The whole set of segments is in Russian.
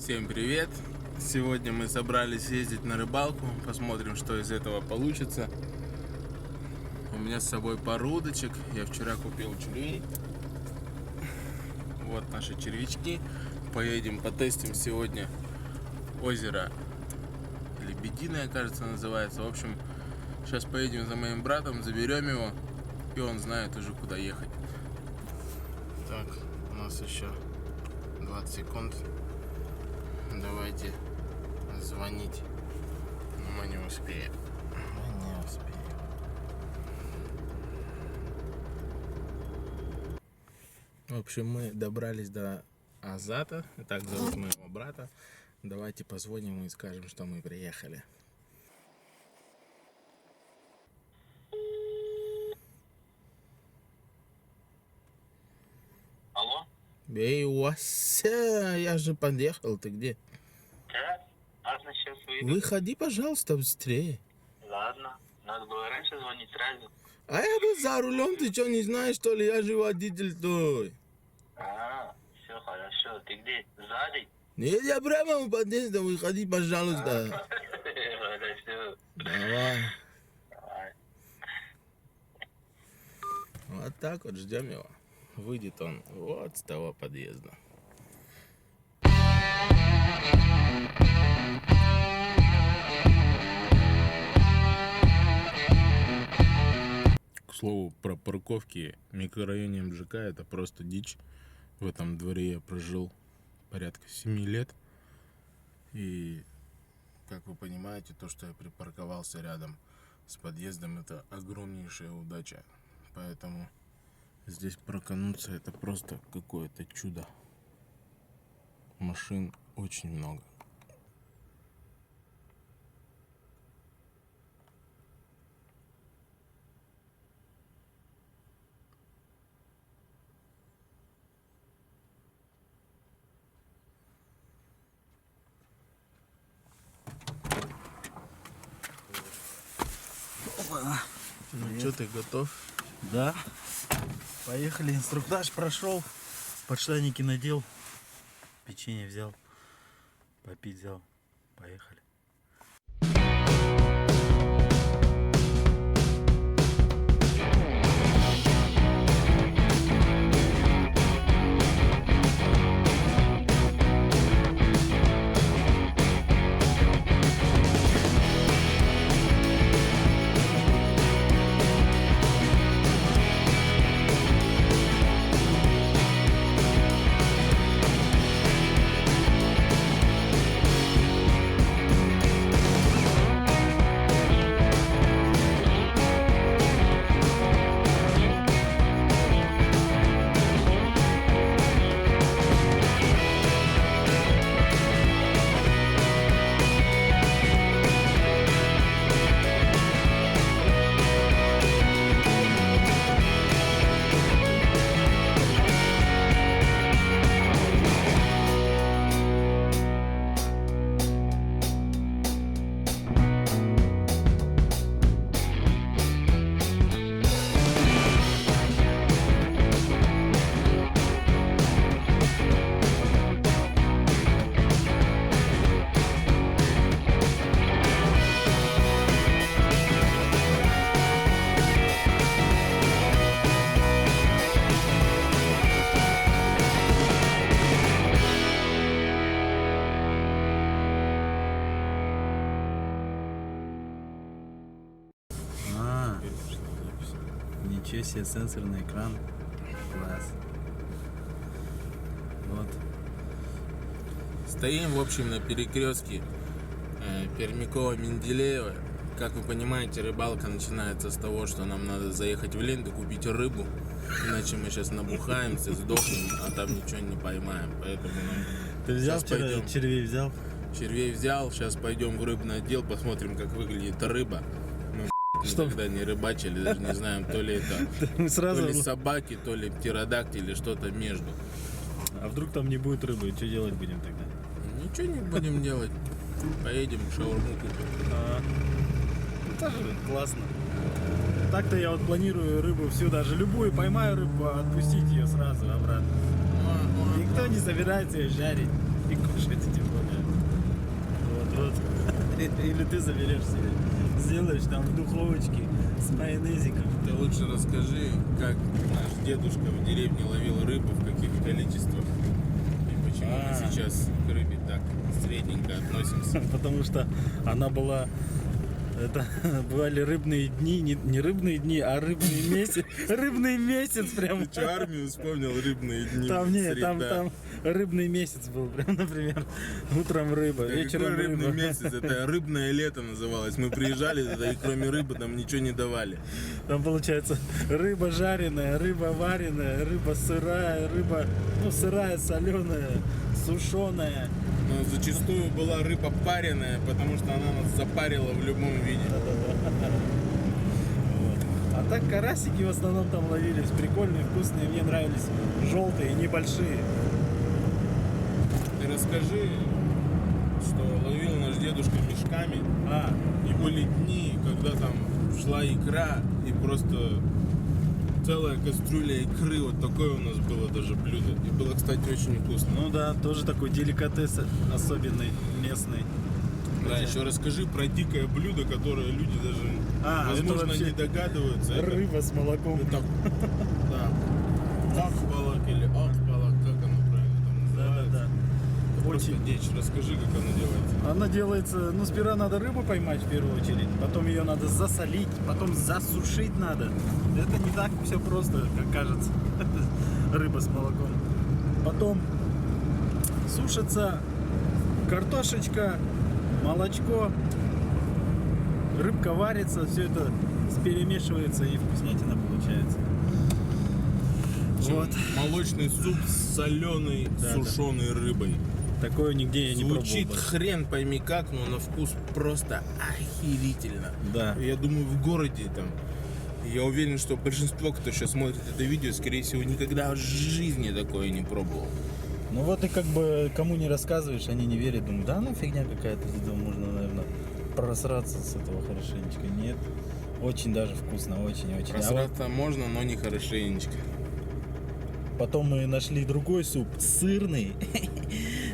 Всем привет! Сегодня мы собрались ездить на рыбалку. Посмотрим, что из этого получится. У меня с собой пару удочек. Я вчера купил червей. Вот наши червячки. Поедем потестим сегодня озеро Лебединое, кажется, называется. В общем, сейчас поедем за моим братом, заберем его, и он знает уже, куда ехать. Так, у нас еще 20 секунд. Давайте звонить. Но мы не успеем. В общем, мы добрались до Азата. Так зовут моего брата. Давайте позвоним ему и скажем, что мы приехали. Алло? Эй, Вася, я же подъехал, ты где? Да? Ладно, сейчас выйду. Выходи, пожалуйста, быстрее. Ладно. Надо было раньше звонить сразу. А я был за рулем, ты что, не знаешь, что ли? Я же водитель твой. Все хорошо. Ты где? Сзади? Нет, я прямо у подъезда, выходи, пожалуйста. Хорошо. Давай. Давай. Вот так вот ждем его. Выйдет он вот с того подъезда. К слову, про парковки в микрорайоне МЖК это просто дичь. В этом дворе я прожил порядка 7 лет. И, как вы понимаете, то, что я припарковался рядом с подъездом, это огромнейшая удача. Поэтому здесь прокануться это просто какое-то чудо. Машин очень много. Ну что, ты готов? Да. Поехали, инструктаж прошел, подштанники надел, печенье взял, попить взял. Поехали. Ничего себе, сенсорный экран. Класс. Вот. Стоим, в общем, на перекрестке Пермякова-Менделеева. Как вы понимаете, рыбалка начинается с того, что нам надо заехать в Ленту, купить рыбу. Иначе мы сейчас набухаемся, сдохнем, а там ничего не поймаем. Поэтому нам... Ты взял Сейчас пойдем. червей взял? Червей взял, сейчас пойдем в рыбный отдел, посмотрим, как выглядит рыба. Мы никогда не рыбачили, даже не знаем, то ли это Мы сразу... то ли собаки, то ли птеродактили, что-то между. А вдруг там не будет рыбы, что делать будем тогда? Ничего не будем делать. Поедем, шаурму купим. Тоже классно. Так-то я вот планирую рыбу всю, даже любую поймаю рыбу, отпустить ее сразу обратно. Никто не собирается ее жарить и кушать эти вот. Или ты заберешь себе. Сделаешь там в духовочке с майонезиком. Ты лучше расскажи, как наш дедушка в деревне ловил рыбу, в каких количествах. И почему мы сейчас к рыбе так средненько относимся. Потому что она была... Это бывали рыбные дни, не рыбные дни, а рыбный месяц. Рыбный месяц прям. Ты что, армию вспомнил, рыбные дни? Там нет, Среда. там рыбный месяц был, прям, например, утром рыба, Да вечером какой рыбный рыба. месяц? Это рыбное лето называлось. Мы приезжали туда и кроме рыбы там ничего не давали. Там получается рыба жареная, рыба вареная, рыба сырая, рыба, ну, сырая, соленая, сушеная. Но зачастую была рыба пареная, потому что она нас запарила в любом виде. А так карасики в основном там ловились, прикольные, вкусные, мне нравились, желтые, небольшие. Ты расскажи, что ловил наш дедушка мешками. И были дни, когда там шла икра и просто целая кастрюля икры. Вот такое у нас было даже блюдо. И было, кстати, очень вкусно. Ну да, тоже такой деликатес особенный, местный. Да, еще расскажи про дикое блюдо, которое люди даже, это возможно, вообще не догадываются. Это- рыба с молоком. Это, да, акпалак или акпалак, как оно правильно там называется. Да. Это просто Очень. дичь. Расскажи, как оно делается. Она делается, ну, сперва надо рыбу поймать в первую очередь, потом ее надо засолить, потом засушить надо. Это не так все просто, как кажется. Рыба с молоком. Потом сушится картошечка, молочко, рыбка варится, все это перемешивается и вкуснятина получается. Вот. Молочный суп с соленой, Да, сушеной рыбой. Такое нигде я не Звучит пробовал. хрен пойми как, но на вкус просто охерительно. Да. Я думаю, в городе там, я уверен, что большинство, кто сейчас смотрит это видео, скорее всего, никогда в жизни такое не пробовал. Ну вот и как бы кому не рассказываешь, они не верят, думают, да ну фигня какая-то, можно, наверное, просраться с этого хорошенечко. Нет, очень даже вкусно, очень-очень. А вот Просраться можно, но не хорошенечко. потом мы нашли другой суп, сырный.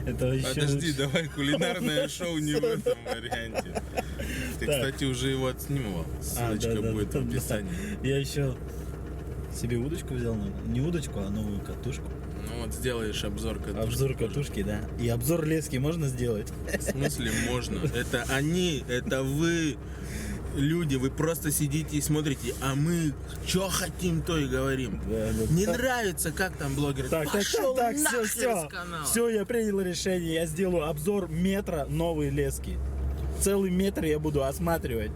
Это еще Подожди, лучше. давай кулинарное шоу не в этом варианте. Ты, Так. кстати, уже его отснимал. Ссылочка да, будет да, в да. описании. Я еще себе удочку взял, не удочку, а новую катушку. Ну вот сделаешь обзор катушки. Обзор катушки, да. И обзор лески можно сделать? В смысле можно? Это они, это вы, люди, вы просто сидите и смотрите, а мы что хотим, то и говорим. Да, да. Не нравится, как там блогер. Так, Пошел все, нахер все. с канала. Все, я принял решение. Я сделаю обзор метра новой лески. Целый метр я буду осматривать.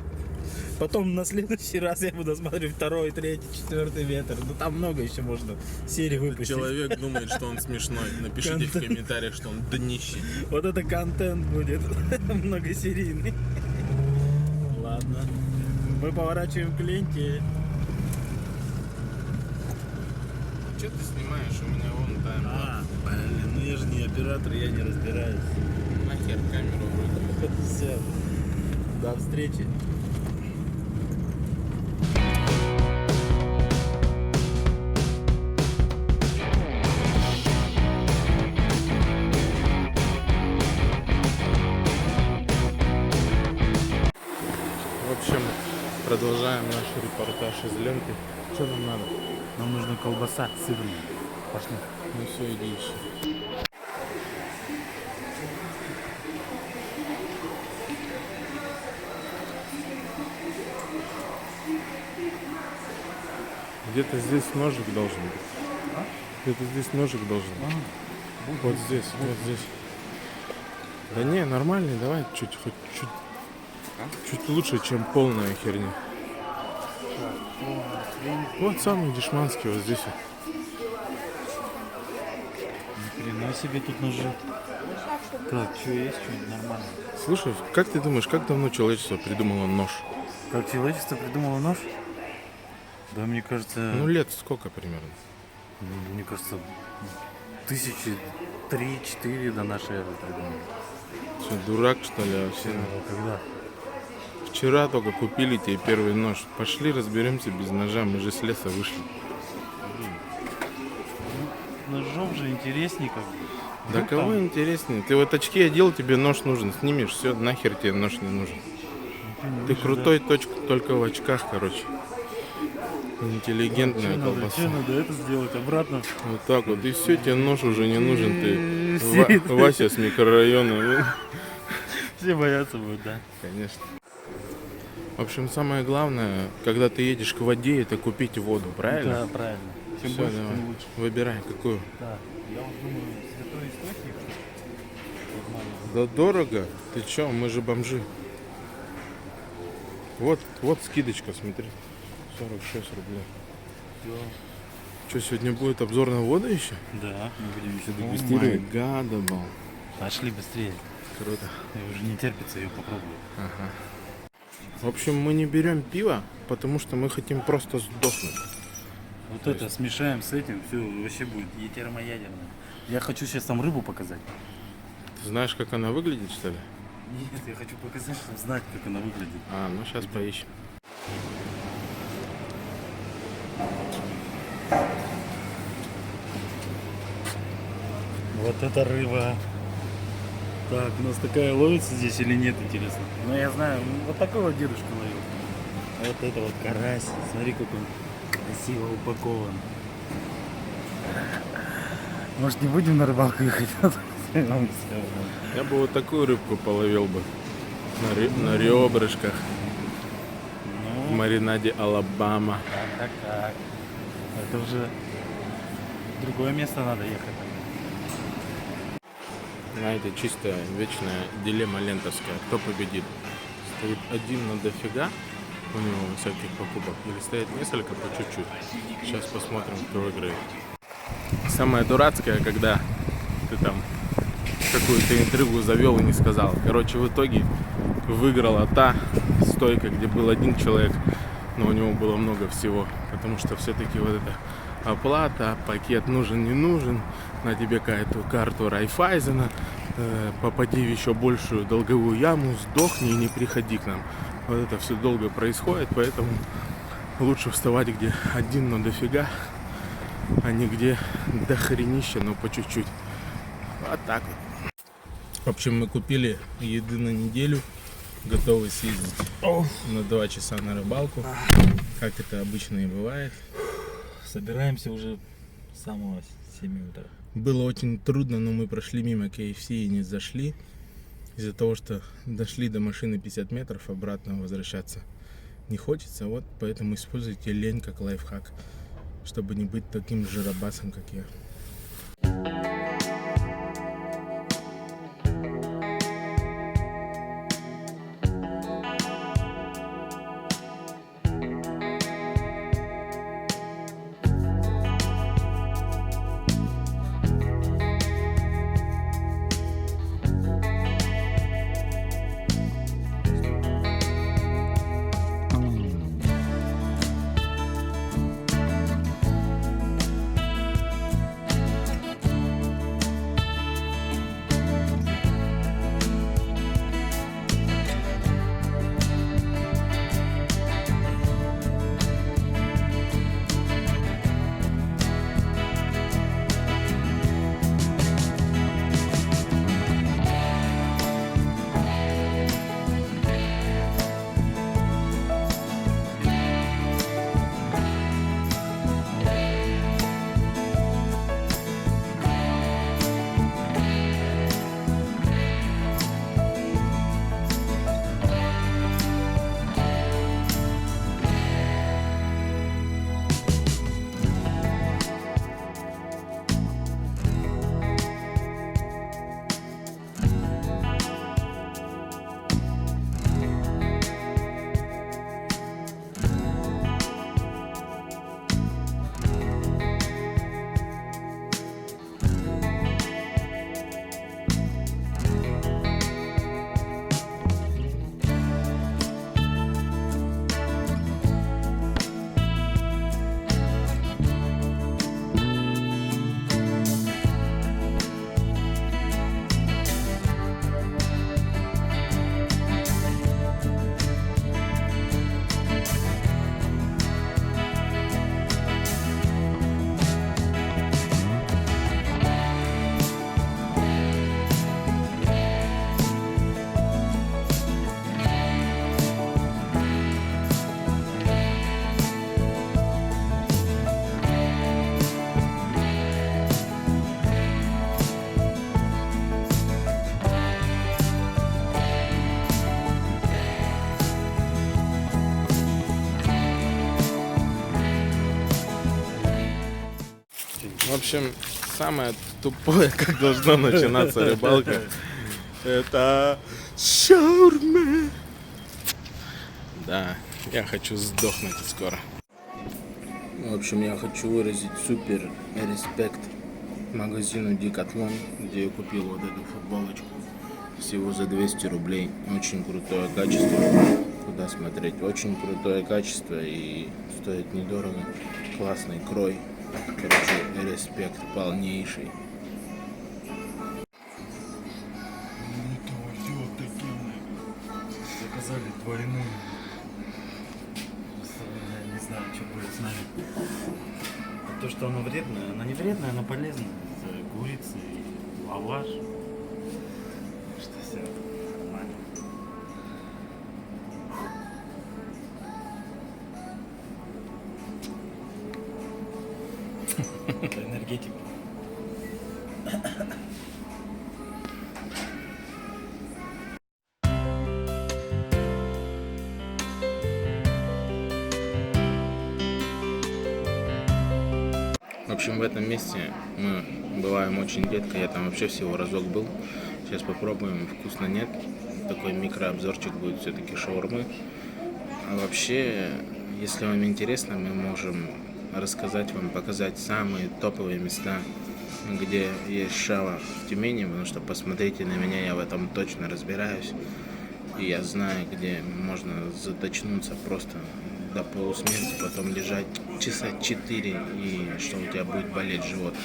Потом на следующий раз я буду осматривать второй, третий, четвертый метр. Ну там много еще можно серий выпустить. Человек думает, что он смешной. Напишите в комментариях, что он днище. Вот это контент будет многосерийный. Ладно. Мы поворачиваем к ленте. Что ты снимаешь? У меня вон там. Блин, ну я же не оператор, я не разбираюсь. Нахер камеру вроде. Все. До встречи. В общем, продолжаем наш репортаж из ленты. Что нам надо? Нам нужна колбаса сырная. Пошли. Ну все, иди ищи. Где-то здесь ножик должен быть. Где-то здесь ножик должен быть. Вот здесь, вот здесь. Да не, нормальный, давай чуть, хоть чуть. Чуть лучше, чем полная херня. Вот самый дешманский, вот здесь. Ни хрена себе тут ножи. Так, что есть, что нормально. Слушай, как ты думаешь, как давно человечество придумало нож? Как человечество придумало нож? Да, мне кажется, Ну, лет сколько примерно? мне кажется, 1003-4 до нашей эры придумали. Что, дурак, что ли, вообще? Когда? Вчера только купили тебе первый нож. Пошли разберемся без ножа, мы же с леса вышли. Ножом же интереснее как бы. Да кого интереснее? Ты вот очки одел, тебе нож нужен, снимешь, все, нахер тебе нож не нужен. Ты крутой только в очках, короче. Интеллигентная Что колбаса. надо это сделать обратно? Вот так вот, и все, тебе нож уже не нужен, ты Все Вася с микрорайона. все боятся будут, да. Конечно. В общем, самое главное, когда ты едешь к воде, это купить воду, правильно? Да, правильно. Чем Всё, больше, давай. тем лучше. Выбирай, какую. Да. Я вот думаю, святой источник. Да дорого. Ты чё, мы же бомжи. Вот скидочка, смотри. 46 рублей. Что, сегодня будет обзор на воду еще? Да, мы будем еще О дегустировать. май гадабл. Пошли быстрее. Круто. Мне уже не терпится ее попробовать. Ага. В общем, мы не берем пиво, потому что мы хотим просто сдохнуть. Вот это смешаем с этим, все вообще будет термоядерное. Я хочу сейчас там рыбу показать. Ты знаешь, как она выглядит, что ли? Нет, я хочу показать, чтобы знать, как она выглядит. А, ну сейчас поищем. Вот это рыба. Так, у нас такая ловится здесь или нет, интересно? Ну, я знаю, вот такого дедушка ловил. А вот это вот карась. Смотри, как он красиво упакован. Может, не будем на рыбалку ехать? Я бы вот такую рыбку половил бы. На ребрышках. В Ну, маринаде Алабама. так. Это уже в другое место надо ехать. Знаете, чистая, вечная дилемма лентовская. Кто победит? Стоит один на дофига у него всяких покупок или стоит несколько по чуть-чуть? Сейчас посмотрим, кто выиграет. Самое дурацкое, когда ты там какую-то интригу завел и не сказал. Короче, в итоге выиграла та стойка, где был один человек, но у него было много всего. Потому что все-таки вот эта оплата, пакет нужен, не нужен, на тебе какую-то карту Райфайзена, попади в еще большую долговую яму, сдохни и не приходи к нам. Вот это все долго происходит, поэтому лучше вставать где один, но дофига, а не где дохренища, но по чуть-чуть. Вот так вот. В общем, мы купили еды на неделю, готовы съездить на 2 часа на рыбалку, как это обычно и бывает. Собираемся уже с самого 7 утра. Было очень трудно, но мы прошли мимо KFC и не зашли. Из-за того, что дошли до машины 50 метров, обратно возвращаться не хочется. Вот поэтому используйте лень как лайфхак, чтобы не быть таким жиробасом, как я. общем, самое тупое, как должна начинаться рыбалка, это шаурма. Да, я хочу сдохнуть скоро. В общем, я хочу выразить супер респект магазину Decathlon, где я купил вот эту футболочку. Всего за 200 рублей. Очень крутое качество. Куда смотреть? Очень крутое качество и стоит недорого. Классный крой. Короче, респект полнейший. Заказали двойную. Я не знаю, что будет с нами. А то, что оно вредное, оно не вредное, оно полезное. Это курица и лаваш. Что все нормально. Это энергетик. В общем, в этом месте мы бываем очень редко. Я там вообще всего разок был. Сейчас попробуем. Вкусно нет. Такой микрообзорчик будет все-таки шаурмы. А вообще, если вам интересно, мы можем рассказать вам, показать самые топовые места, где есть шава в Тюмени. Потому что посмотрите на меня, я в этом точно разбираюсь. И я знаю, где можно заточнуться просто до полусмерти, потом лежать часа 4, и что у тебя будет болеть живот.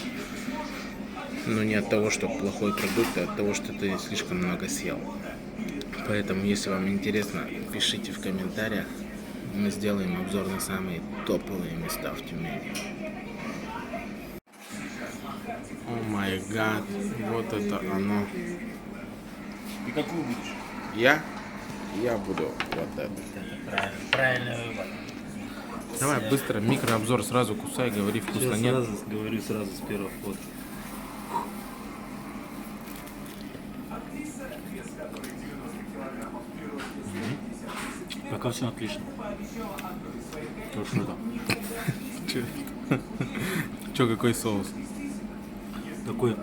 Но не от того, что плохой продукт, а от того, что ты слишком много съел. Поэтому, если вам интересно, пишите в комментариях. Мы сделаем обзор на самые топовые места в Тюмени. О май гад, вот это оно. И какую будешь? Я буду вот это. Правильный выбор. Давай быстро микрообзор, сразу кусай, говори вкусно, нет. Сразу говорю сразу с первого входа. Пока все отлично. Что там? Че, какой соус? Такой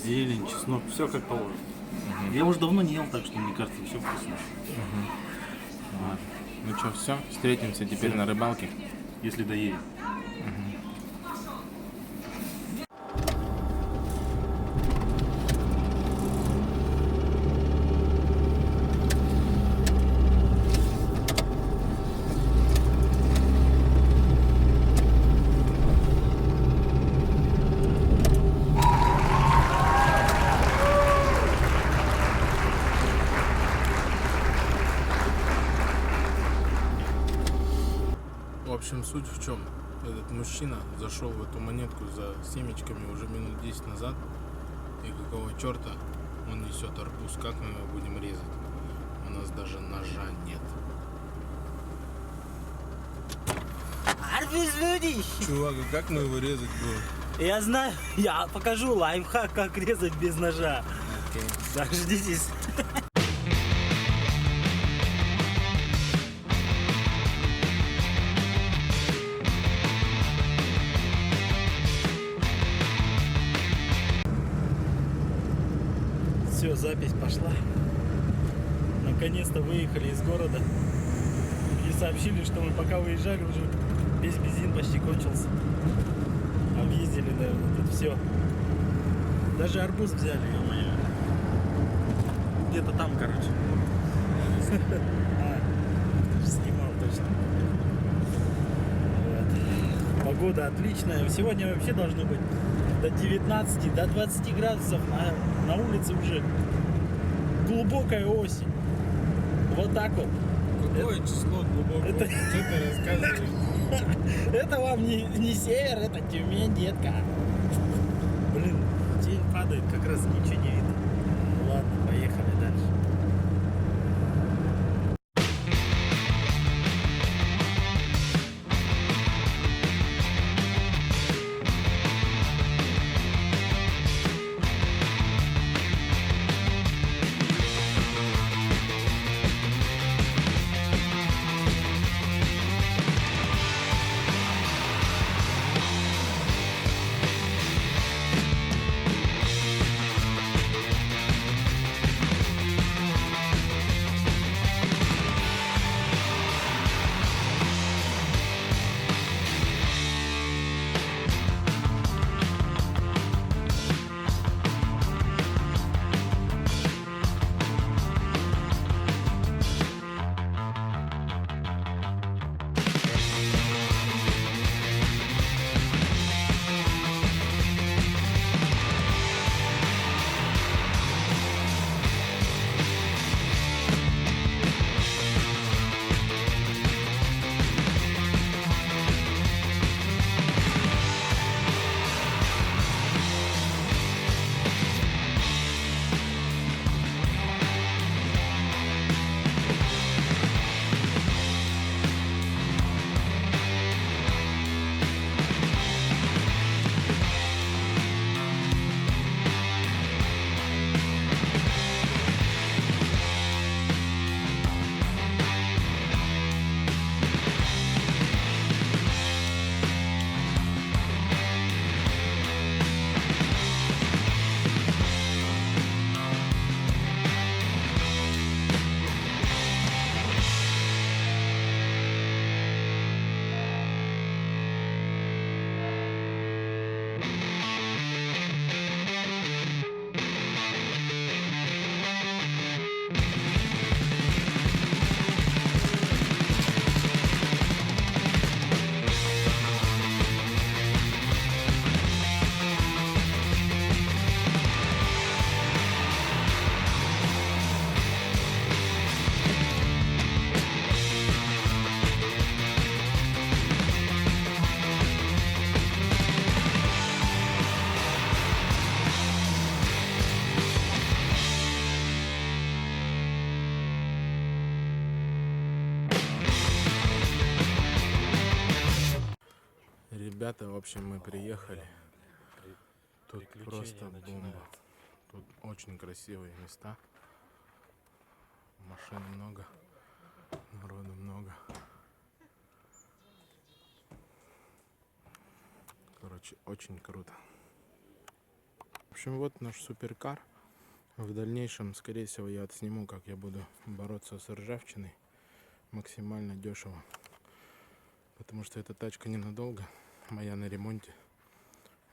зелень, чеснок, все как положено. Я уже давно не ел, так что мне кажется, все вкусно. Ну что, все, встретимся теперь на рыбалке. Если доедем. В общем, суть в чем? Этот мужчина зашел в эту монетку за семечками уже минут 10 назад. И какого черта он несет арбуз? Как мы его будем резать? У нас даже ножа нет. Арбуз будешь? Чувак, а как мы его резать будем? Я знаю, я покажу лайфхак, как резать без ножа. Дождитесь. Все, запись пошла. Наконец-то выехали из города. И сообщили, что мы пока выезжали, уже весь бензин почти кончился. Объездили, наверное, тут все. Даже арбуз взяли, ё-моё. Где-то там, короче. Снимал точно. Вот. Погода отличная. Сегодня вообще должно быть до 19, до 20 градусов. На улице уже глубокая осень. Вот так вот. Какое число глубокое? Это- Что ты рассказываешь? Это вам не север, это Тюмень, детка. Блин, тень падает, как раз ничего не видно. Ладно, поехали дальше. ребята, в общем, мы приехали. Тут просто бомба. начинаются. Тут очень красивые места. Машин много, народу много. Короче, очень круто. В общем, вот наш суперкар. В дальнейшем, скорее всего, я отсниму, как я буду бороться с ржавчиной максимально дешево. Потому что эта тачка ненадолго. Моя на ремонте.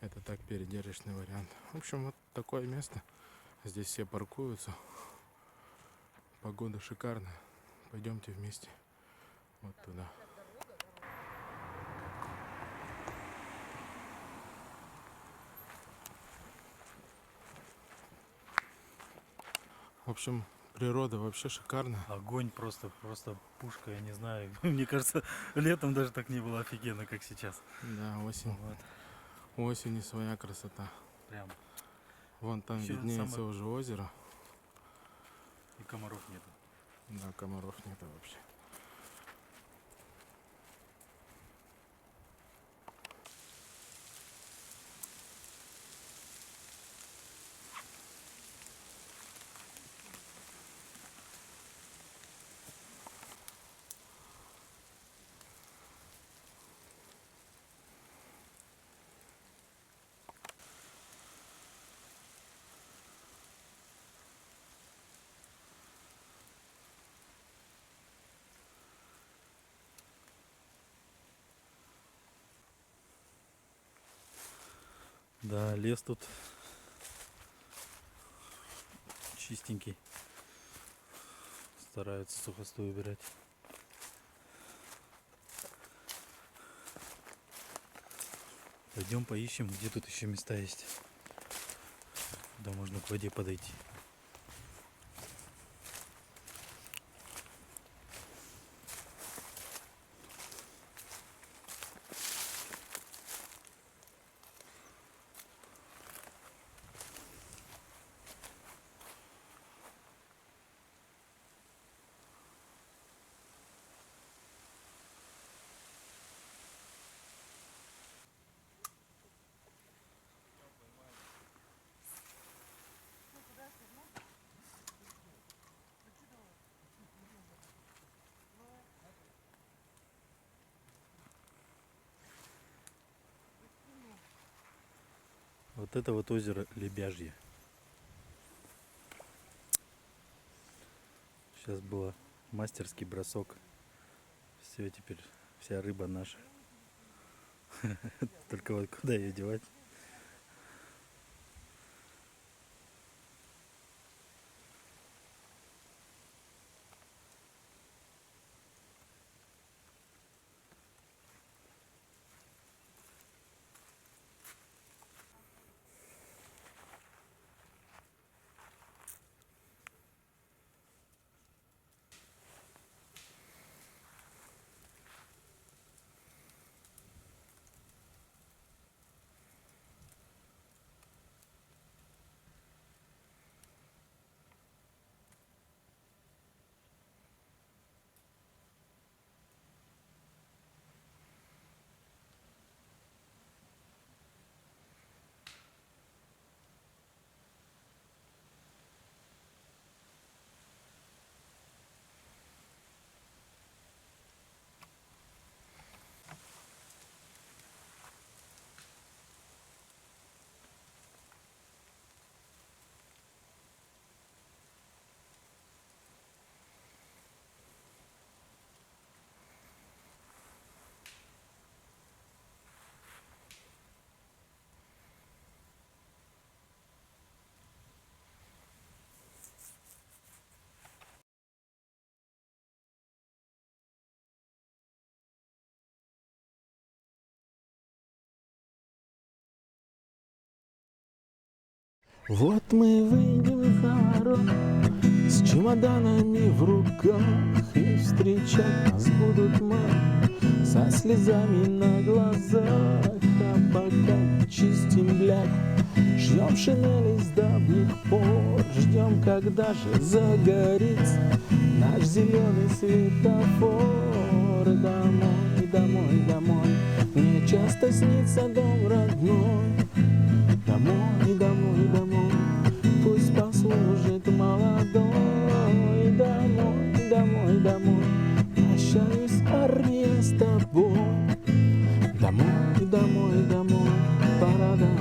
Это так передержечный вариант. В общем, вот такое место. Здесь все паркуются. Погода шикарная. Пойдемте вместе вот туда. В общем, природа вообще шикарная. Огонь просто пушка, я не знаю. Мне кажется, летом даже так не было офигенно, как сейчас. Да, осень. Вот, Осень и своя красота. прям. Вон там Ещё виднеется самое- уже озеро. И комаров нету. Да, комаров нет вообще. Да, лес тут чистенький. Стараются сухостой убирать. Пойдем поищем, где тут еще места есть. Да, можно к воде подойти. Вот это вот озеро Лебяжье. Сейчас было мастерский бросок. Все, теперь вся рыба наша. Только вот куда ее девать? Вот мы выйдем за ворот с чемоданами в руках, и встречать нас будут мамы со слезами на глазах. А пока чистим бляк, шьем шинели с давних пор, ждем, когда же загорится наш зеленый светофор. Домой, домой, домой, мне часто снится дом родной. Домой, домой, домой, пусть послужит молодой. Домой, домой, домой, прощаюсь, армия, с тобой. Домой, домой, домой, пора домой.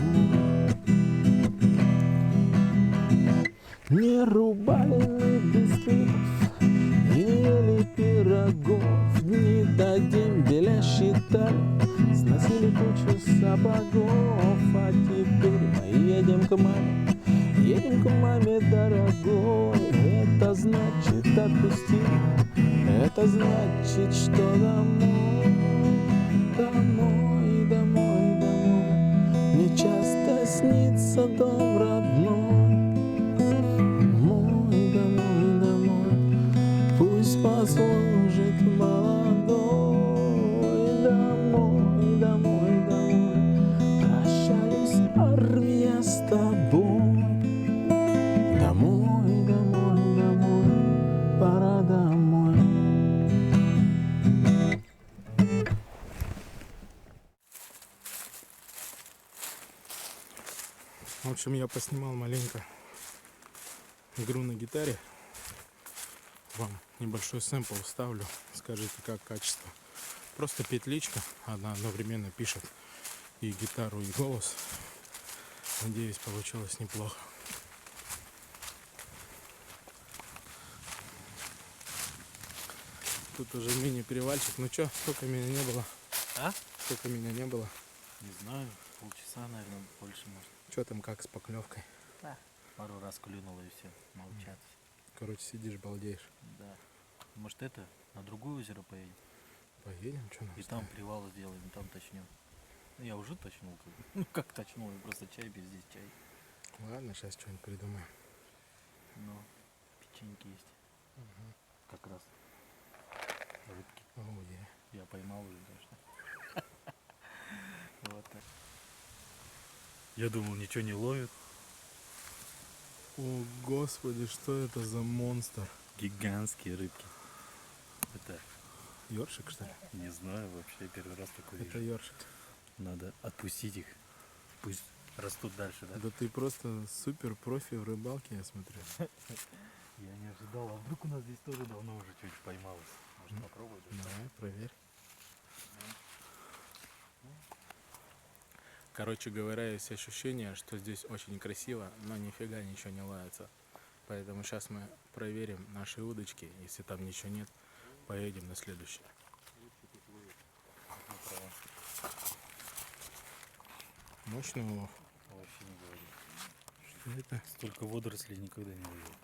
Не рубали мы бисквитов и не ели пирогов, не дадим беля считали, сносили кучу сапогов. А теперь мы едем к маме дорогой. Это значит отпусти, это значит, что домой. Домой, домой, домой, мне часто снится дом родной. Домой, домой, домой, пусть послужит молодой. Домой, домой, домой, прощаюсь, армия, с тобой. Домой, домой, домой, пора домой. В общем, я поснимал маленько игру на гитаре. Вам небольшой сэмпл вставлю. Скажите, как качество. Просто петличка. Она одновременно пишет и гитару, и голос. Надеюсь, получилось неплохо. Тут уже мини-перевальчик. Ну чё, сколько меня не было? А? Сколько меня не было? Не знаю, полчаса, наверное, больше может. Чё там, как с поклевкой? Пару раз клюнуло и все, молчат. Короче, сидишь, балдеешь. Да. Может это, на другое озеро поедем? Поедем, что нам И там привал сделаем, и там точнем. Ну, я уже точнул. Ну как точнул, я просто чай без здесь чай. Ладно, сейчас что-нибудь придумаем. Но печеньки есть. Как раз. Рыбки. Я поймал уже, конечно. Вот так. Я думал, ничего не ловит. О, господи, что это за монстр? Гигантские рыбки. Это, Ёршик, что ли? не знаю, вообще первый раз такой Это вижу. ёршик. Надо отпустить их. Пусть растут дальше, да? Да ты просто супер профи в рыбалке, я смотрю. Я не ожидал. А вдруг у нас здесь тоже давно уже что-нибудь поймалось? Может попробовать? Давай, проверь. Короче говоря, есть ощущение, что здесь очень красиво, но нифига ничего не ловится. Поэтому сейчас мы проверим наши удочки. Если там ничего нет, поедем на следующий. Мощный улов. Вообще не говори. Что это? Столько водорослей никогда не ловил.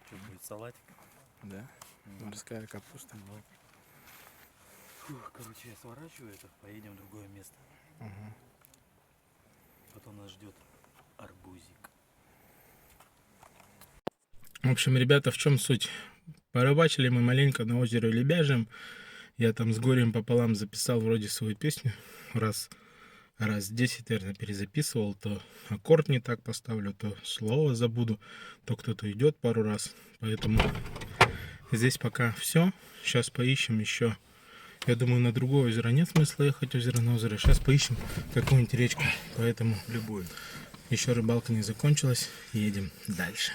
Что будет, салатик? Да? Морская капуста. Ну. Фух, короче, я сворачиваю это, поедем в другое место. Потом нас ждет арбузик. В общем, ребята, в чем суть? Порыбачили мы маленько на озере Лебяжьем. Я там с горем пополам записал вроде свою песню. Раз 10, наверное, перезаписывал. То аккорд не так поставлю, то слово забуду, то кто-то идет пару раз. Поэтому здесь пока все. Сейчас поищем еще. Я думаю, на другое озеро нет смысла ехать, озеро на озеро. Сейчас поищем какую-нибудь речку. Поэтому Любую. еще рыбалка не закончилась. Едем дальше.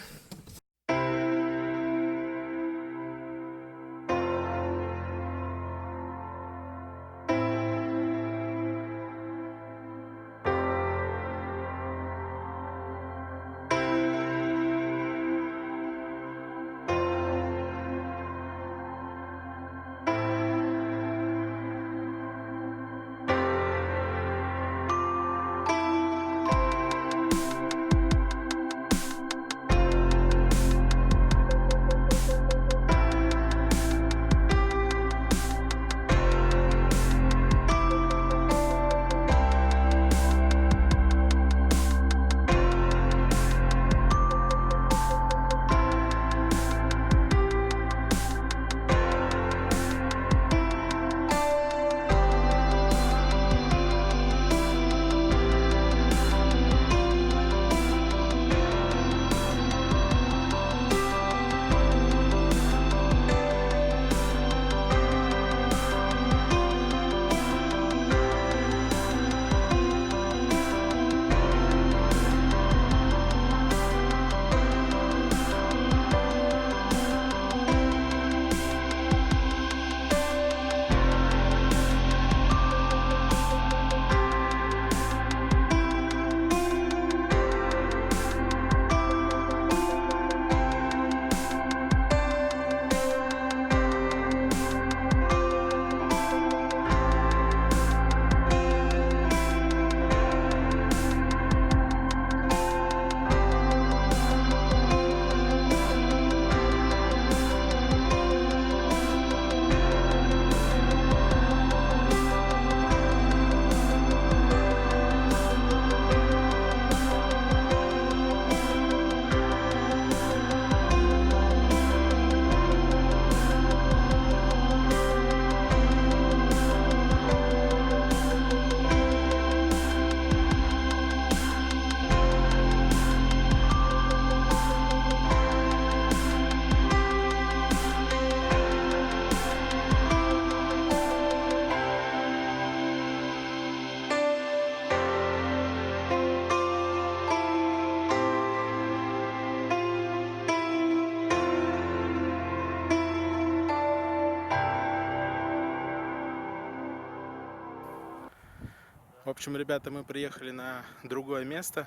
В общем, ребята, мы приехали на другое место.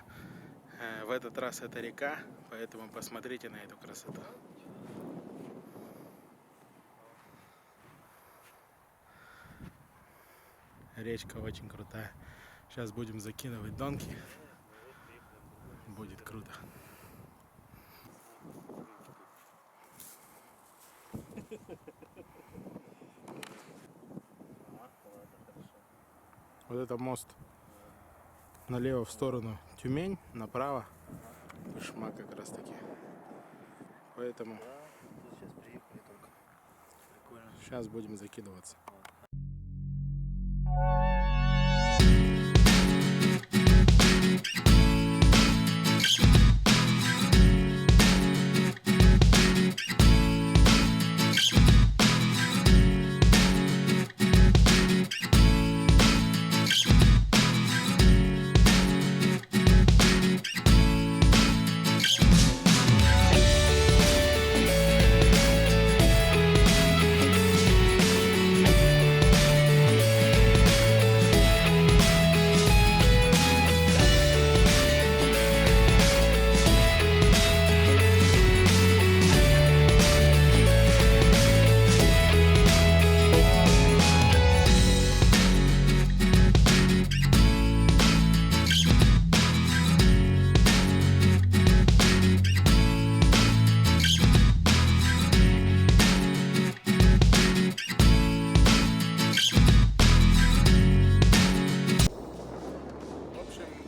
В этот раз это река, поэтому посмотрите на эту красоту. Речка очень крутая. Сейчас будем закидывать донки. Будет круто. Вот это мост. Налево в сторону Тюмень, направо Шмак как раз таки. Поэтому Сейчас приехали только. Прикольно. сейчас будем закидываться.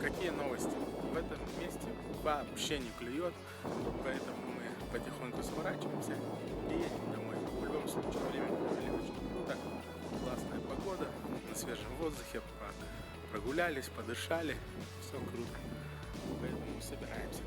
Какие новости? В этом месте вообще не клюет, поэтому мы потихоньку сворачиваемся и едем домой. В любом случае, время провели очень круто, классная погода, на свежем воздухе, прогулялись, подышали, все круто, поэтому собираемся.